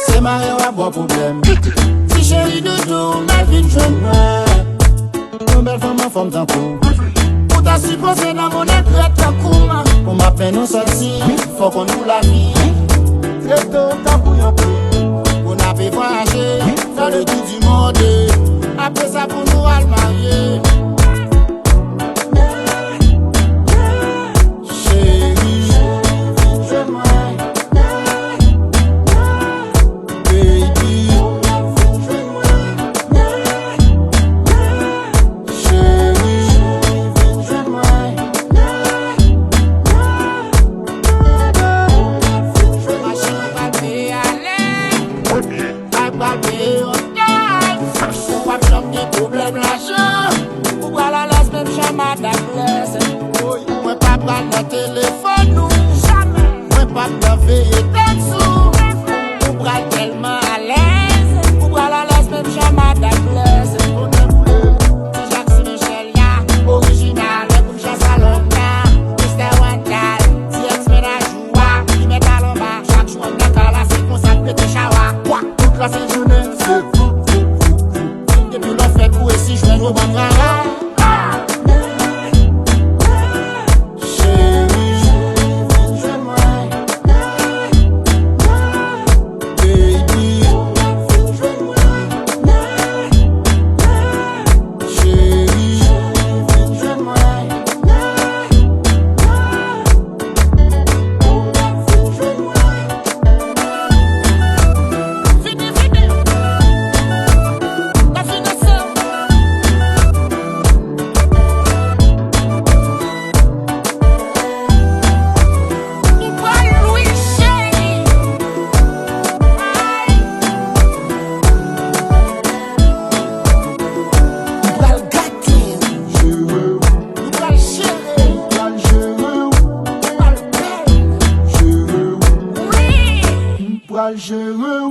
C'est marré à boire problème. Si chérie de tout, ma vie je me une belle femme en forme d'un coup. Pour ta supposée dans mon être très court. Pour ma peine nous sortir, faut qu'on nous la vie. Très tôt, t'as bouillon plus. Pour n'a pas voyager, dans le tour du monde. Après ça pour nous à le marier. Moi pas prendre le téléphone nous jamais. Moi pas laver et dessous. Ou bral tellement à l'aise. Ou bral à l'aise même jamais d'adresse. Si Jacques Michel ya original. Comme Jacques Salomia, Mr. Wandal. Si ex met la joie, il met à l'omba. Chaque jour on a qu'à la c'est qu'on s'appelle des chawa. Toute la journée c'est fou. Depuis l'on fait pour ici je vais nous vendre. Je veux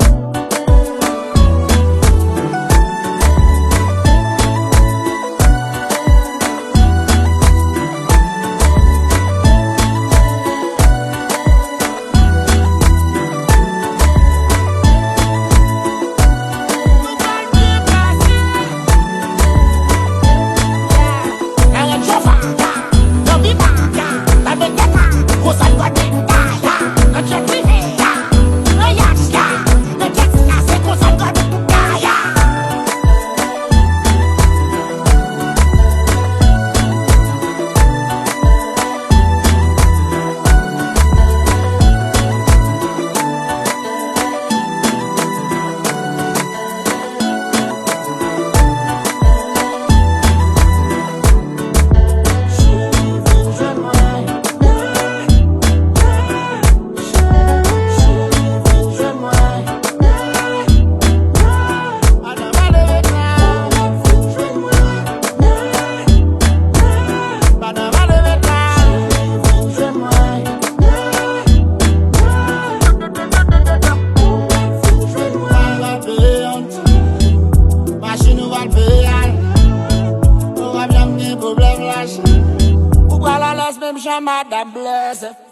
Madame Blaise.